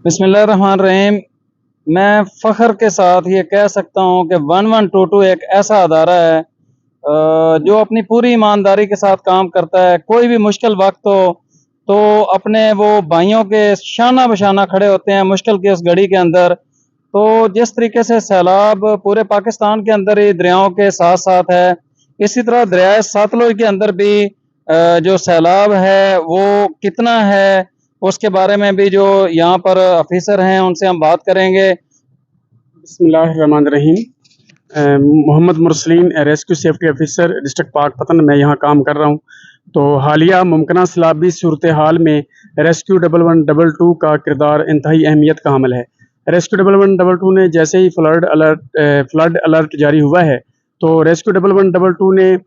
बिस्मिल्लाहिर्रहमानिर्रहीम। मैं फ़ख्र के साथ ये कह सकता हूँ कि 1122 एक ऐसा अदारा है जो अपनी पूरी ईमानदारी के साथ काम करता है। कोई भी मुश्किल वक्त हो तो अपने वो भाइयों के शाना बशाना खड़े होते हैं मुश्किल की उस घड़ी के अंदर। तो जिस तरीके से सैलाब पूरे पाकिस्तान के अंदर ही दरियाओं के साथ साथ है, इसी तरह दरियाए सतलुज के अंदर भी जो सैलाब है वो कितना है, उसके बारे में भी जो यहाँ पर ऑफिसर हैं उनसे हम बात करेंगे। बिस्मिल्लाहिर्रहमानिर्रहीम। Mohammad Mursaleen, rescue safety officer, district Pakpattan, मैं यहाँ काम कर रहा हूँ। तो हालिया मुमकिन सैलाबी सूरत हाल में रेस्क्यू 1112 का किरदार इंतहाई अहमियत का हामिल है। रेस्क्यू 1112 ने जैसे ही फ्लड अलर्ट जारी हुआ है, तो रेस्क्यू 1112 ने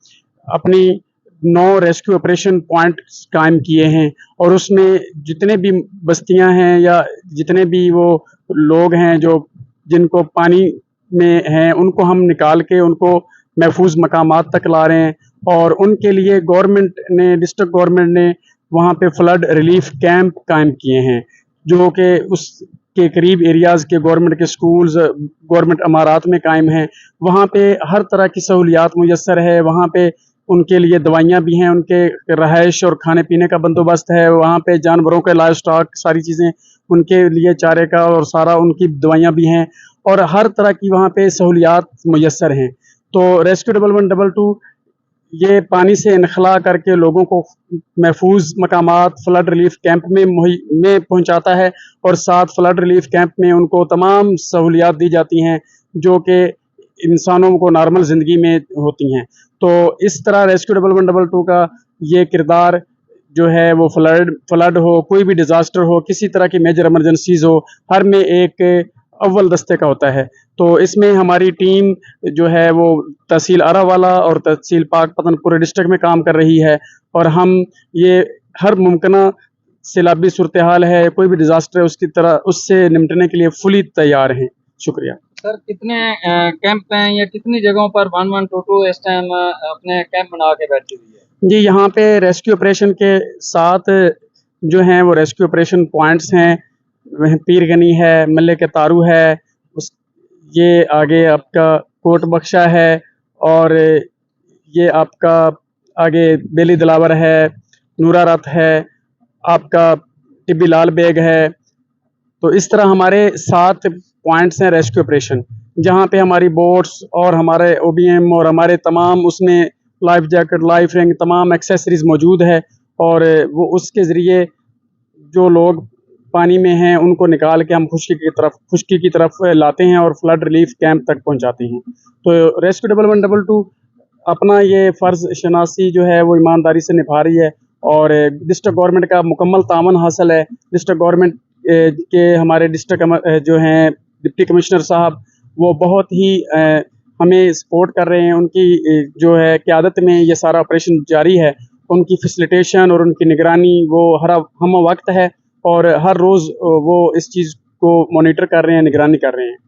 अपनी 9 रेस्क्यू ऑपरेशन पॉइंट कायम किए हैं, और उसमें जितने भी बस्तियां हैं या जितने भी वो लोग हैं जो जिनको पानी में हैं, उनको हम निकाल के उनको महफूज मकामात तक ला रहे हैं। और उनके लिए डिस्ट्रिक्ट गवर्नमेंट ने वहाँ पे फ्लड रिलीफ कैंप कायम किए हैं, जो कि उसके करीब एरियाज़ के गवर्नमेंट के स्कूल्स, गवर्नमेंट अमारात में कायम हैं। वहाँ पे हर तरह की सहूलियात मुयस्सर है। वहाँ पे उनके लिए दवाइयाँ भी हैं, उनके रहायश और खाने पीने का बंदोबस्त है। वहाँ पे जानवरों के लाइव स्टॉक सारी चीज़ें, उनके लिए चारे का और सारा उनकी दवाइयाँ भी हैं, और हर तरह की वहाँ पे सहूलियात मुयस्सर हैं। तो रेस्क्यू 1112 ये पानी से इनखला करके लोगों को महफूज मकामात फ्लड रिलीफ कैंप में पहुँचाता है, और साथ फ्लड रिलीफ कैंप में उनको तमाम सहूलियात दी जाती हैं जो कि इंसानों को नॉर्मल ज़िंदगी में होती हैं। तो इस तरह रेस्क्यू 1112 का ये किरदार जो है वो फ्लड हो, कोई भी डिज़ास्टर हो, किसी तरह की मेजर इमरजेंसीज हो, हर में एक अव्वल दस्ते का होता है। तो इसमें हमारी टीम जो है वो तहसील अरावाला और तहसील पाकपतन पूरे डिस्ट्रिक्ट में काम कर रही है, और हम ये हर मुमकिन सैलाबी सूरत हाल है, कोई भी डिज़ास्टर है, उससे निपटने के लिए फुली तैयार हैं। शुक्रिया सर, कितने कैंप हैं या कितनी जगहों पर 1122 इस टाइम अपने कैंप बना के बैठी हुई है? जी, यहाँ पे रेस्क्यू ऑपरेशन के 7 जो हैं वो रेस्क्यू ऑपरेशन पॉइंट्स हैं। वह पीरगनी है, मल्ले के तारू है, उस ये आगे आपका कोट बख्शा है, और ये आपका आगे बेली दिलावर है, नूरा रथ है, आपका टिब्बी लाल बेग है। तो इस तरह हमारे 7 पॉइंट्स हैं रेस्क्यू ऑपरेशन, जहाँ पे हमारी बोट्स और हमारे ओबीएम और हमारे तमाम उसमें लाइफ जैकेट, लाइफ रिंग, तमाम एक्सेसरीज मौजूद है, और वो उसके ज़रिए जो लोग पानी में हैं उनको निकाल के हम खुश्की की तरफ लाते हैं और फ्लड रिलीफ कैंप तक पहुंचाते हैं। तो रेस्क्यू 1112 अपना ये फ़र्ज़ शनासी जो है वो ईमानदारी से निभा रही है, और डिस्ट्रिक्ट गवर्नमेंट का मुकम्मल तामन हासिल है। डिस्ट्रिक्ट गवर्नमेंट के हमारे डिस्ट्रिक्ट जो हैं डिप्टी कमिश्नर साहब, वो बहुत ही हमें सपोर्ट कर रहे हैं। उनकी जो है क़यादत में ये सारा ऑपरेशन जारी है। उनकी फैसिलिटेशन और उनकी निगरानी वो हम वक्त है, और हर रोज़ वो इस चीज़ को मॉनिटर कर रहे हैं, निगरानी कर रहे हैं।